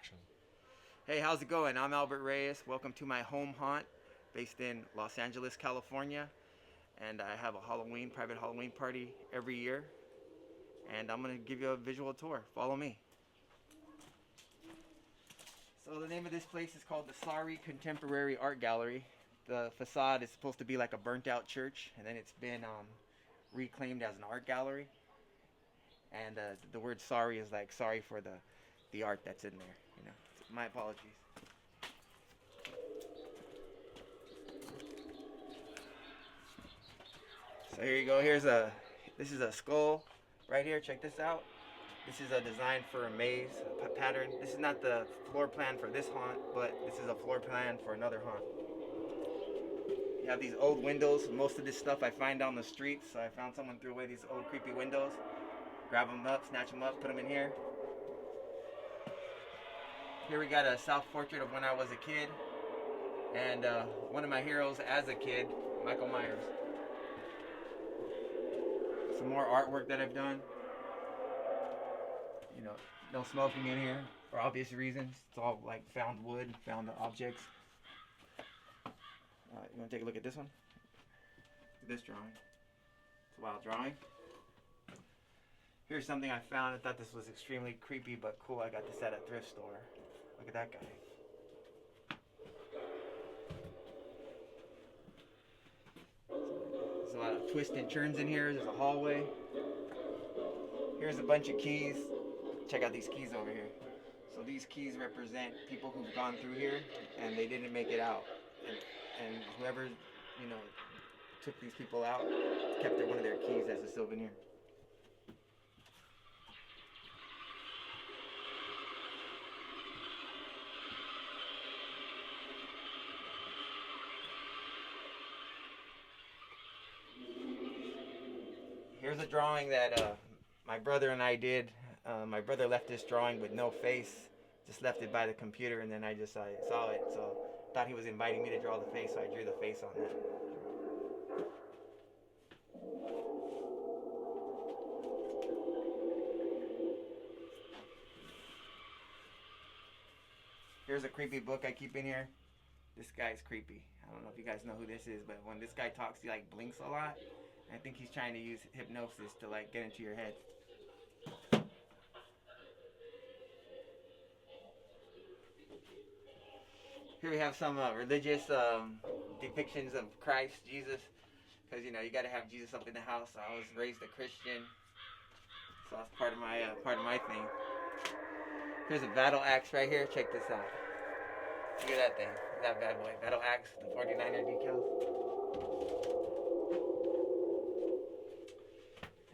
action. Hey, how's it going? I'm Albert Reyes. Welcome to my home haunt based in Los Angeles, California. And I have a private Halloween party every year. And I'm going to give you a visual tour. Follow me. So the name of this place is called the Sari Contemporary Art Gallery. The facade is supposed to be like a burnt out church, and then it's been reclaimed as an art gallery. And the word sorry is like sorry for the art that's in there. My apologies. So here you go. This is a skull right here. Check this out. This is a design for a maze pattern. This is not the floor plan for this haunt, but this is a floor plan for another haunt. You have these old windows. Most of this stuff I find on the streets. So I found someone threw away these old creepy windows. Grab them up, snatch them up, put them in here. Here we got a self-portrait of when I was a kid. And one of my heroes as a kid, Michael Myers. Some more artwork that I've done. No smoking in here for obvious reasons. It's all like found wood, found objects. You want to take a look at this one? Look at this drawing. It's a wild drawing. Here's something I found. I thought this was extremely creepy but cool. I got this at a thrift store. Look at that guy. There's a lot of twists and turns in here. There's a hallway. Here's a bunch of keys. Check out these keys over here. So these keys represent people who've gone through here and they didn't make it out. And whoever, took these people out kept one of their keys as a souvenir. Here's a drawing that my brother and I did. My brother left this drawing with no face, just left it by the computer, and then I saw it, so thought he was inviting me to draw the face, so I drew the face on that. Here's a creepy book I keep in here. This guy's creepy. I don't know if you guys know who this is, but when this guy talks, he like blinks a lot. I think he's trying to use hypnosis to like get into your head. Here we have some religious depictions of Christ, Jesus, because you got to have Jesus up in the house. I was raised a Christian, so that's part of my thing. Here's a battle axe right here. Check this out. Look at that thing. That bad boy. Battle axe, the 49er decals.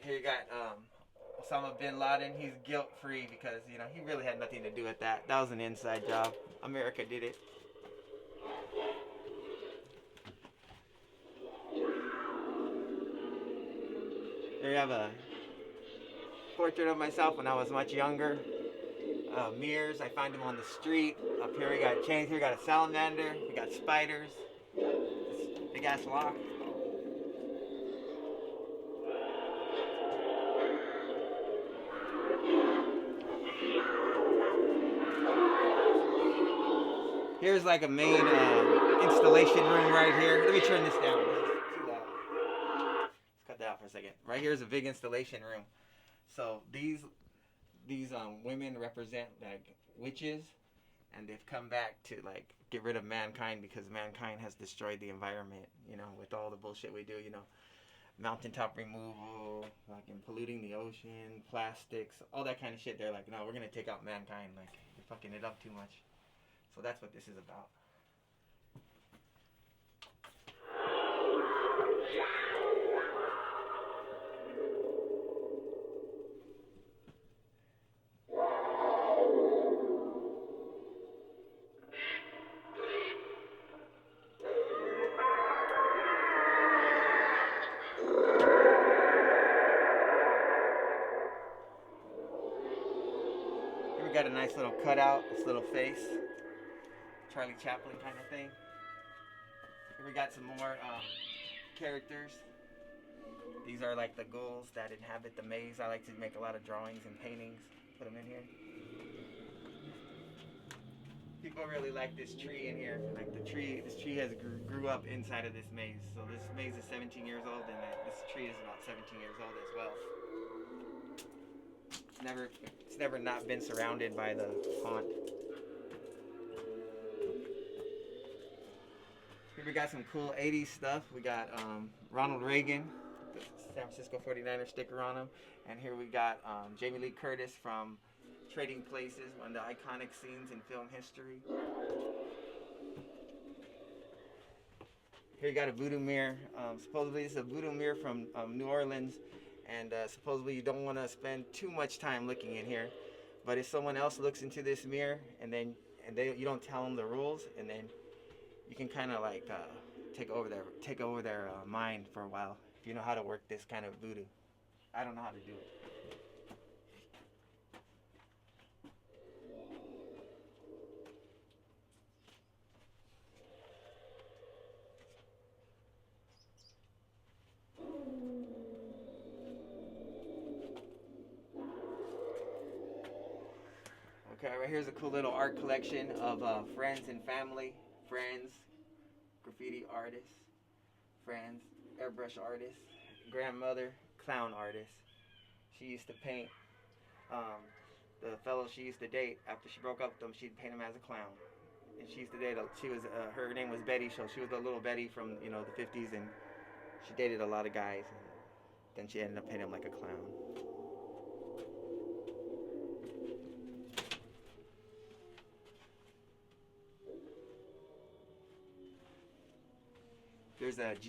Here you got Osama bin Laden. He's guilt-free because he really had nothing to do with that. That was an inside job. America did it. Here you have a portrait of myself when I was much younger. Mirrors, I find them on the street. Up here we got chains. Here we got a salamander. We got spiders. Big ass lock. Here's like a main installation room right here. Let me turn this down. This is too loud. Let's cut that out for a second. Right here is a big installation room. So these women represent like witches, and they've come back to like get rid of mankind because mankind has destroyed the environment. With all the bullshit we do. Mountaintop removal, like polluting the ocean, plastics, all that kind of shit. They're like, no, we're gonna take out mankind. Like you're fucking it up too much. So that's what this is about. Here we got a nice little cutout, this little face. Charlie Chaplin kind of thing. Here we got some more characters. These are like the ghouls that inhabit the maze. I like to make a lot of drawings and paintings. Put them in here. people really like this tree in here. Like this tree has grew up inside of this maze. So this maze is 17 years old, and this tree is about 17 years old as well. It's never not been surrounded by the haunt. Here we got some cool 80s stuff. We got Ronald Reagan, the San Francisco 49er sticker on him. And here we got Jamie Lee Curtis from Trading Places, one of the iconic scenes in film history. Here you got a voodoo mirror. Supposedly it's a voodoo mirror from New Orleans. And supposedly you don't want to spend too much time looking in here. But if someone else looks into this mirror and you don't tell them the rules, and then you can kind of like take over their mind for a while if you know how to work this kind of voodoo. I don't know how to do it. Okay, right here's a cool little art collection of friends and family. Friends, graffiti artists, friends, airbrush artists, grandmother, clown artist. She used to paint the fellow she used to date. After she broke up with him, she'd paint him as a clown. And she used to date. Her name was Betty, so she was the little Betty from the 50s, and she dated a lot of guys. And then she ended up painting him like a clown.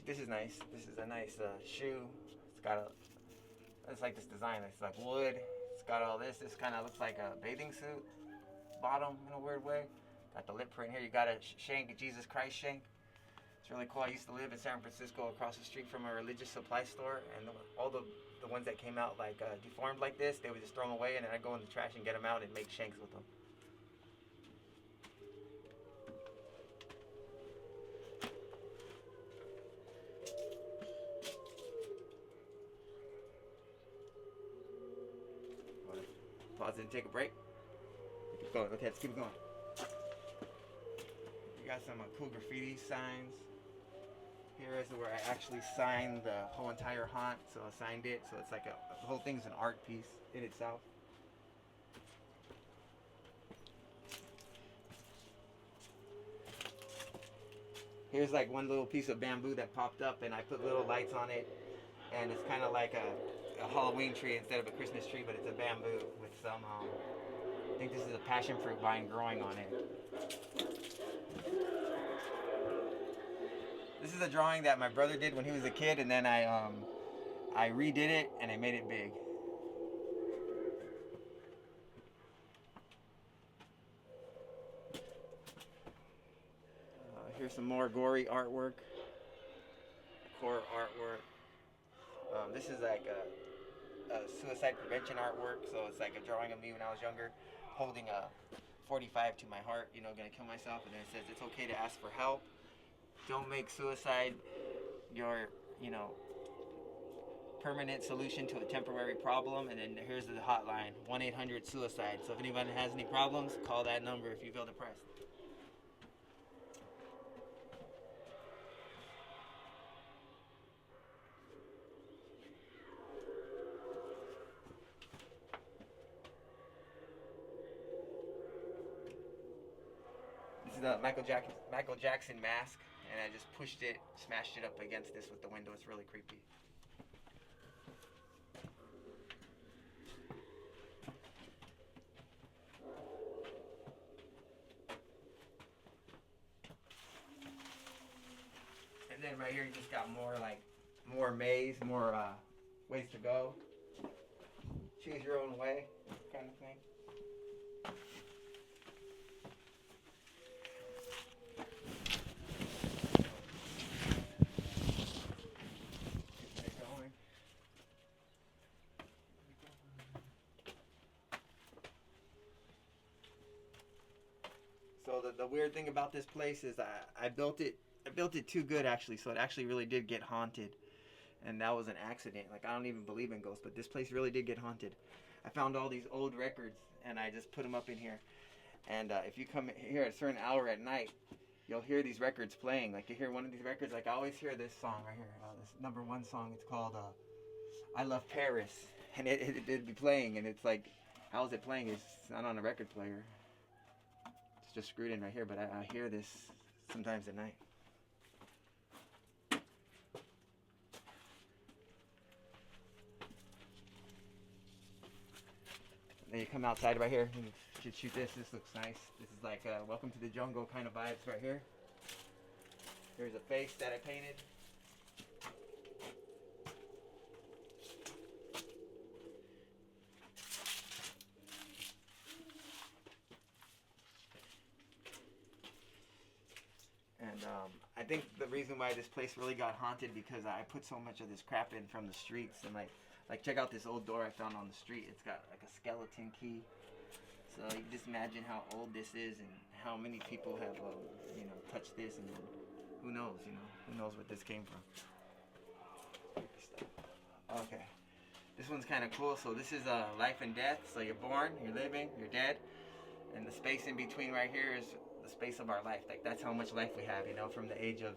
This is nice. This is a nice shoe. It's like this design. It's like wood. It's got all this. This kind of looks like a bathing suit bottom in a weird way. Got the lip print here. You got a shank, a Jesus Christ shank. It's really cool. I used to live in San Francisco across the street from a religious supply store, and all the ones that came out like deformed like this, they would just throw them away, and then I'd go in the trash and get them out and make shanks with them. Pause it and take a break. Keep going. Okay, let's keep it going. You got some cool graffiti signs. Here is where I actually signed the whole entire haunt. So I signed it. So it's like the whole thing's an art piece in itself. Here's like one little piece of bamboo that popped up, and I put little lights on it, and it's kind of like a Halloween tree instead of a Christmas tree, but it's a bamboo with some, I think this is a passion fruit vine growing on it. This is a drawing that my brother did when he was a kid, and then I redid it and I made it big. Here's some more gory artwork, horror artwork. This is like a suicide prevention artwork, so it's like a drawing of me when I was younger, holding a 45 to my heart, gonna kill myself, and then it says it's okay to ask for help. Don't make suicide your, permanent solution to a temporary problem. And then here's the hotline, 1-800-SUICIDE. So if anyone has any problems, call that number if you feel depressed. This is a Michael Jackson mask, and I just pushed it, smashed it up against this with the window. It's really creepy. And then right here you just got more maze, more ways to go. Choose your own way, kind of thing. So the weird thing about this place is I built it too good, actually, so it actually really did get haunted. And that was an accident. Like, I don't even believe in ghosts, but this place really did get haunted. I found all these old records, and I just put them up in here. And if you come here at a certain hour at night, you'll hear these records playing. Like you hear one of these records, like I always hear this song right here. This #1 song. It's called "I Love Paris," and it'd be playing, and it's like, how is it playing? It's not on a record player. It's just screwed in right here. But I hear this sometimes at night. Then you come outside right here and you should shoot this. This looks nice. This is like welcome to the jungle kind of vibes right here. Here's a face that I painted. And I think the reason why this place really got haunted because I put so much of this crap in from the streets and like check out this old door I found on the street. It's got like a skeleton key. So you can just imagine how old this is and how many people have touched this, and who knows, who knows what this came from. Okay, this one's kind of cool. So this is life and death. So you're born, you're living, you're dead, and the space in between right here is the space of our life. Like that's how much life we have, from the age of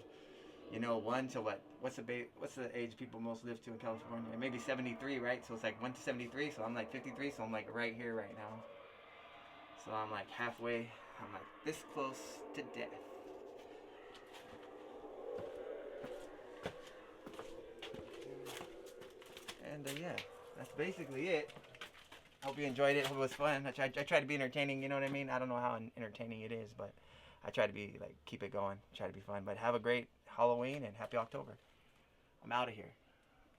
1 to what's the age people most live to in California? Maybe 73, right? So it's like 1 to 73. So I'm like 53. So I'm like right here, right now. So I'm like halfway. I'm like this close to death. And yeah, that's basically it. Hope you enjoyed it. Hope it was fun. I try to be entertaining. You know what I mean? I don't know how entertaining it is, but I try to be keep it going. Try to be fun. But have a great Halloween and happy October. I'm out of here.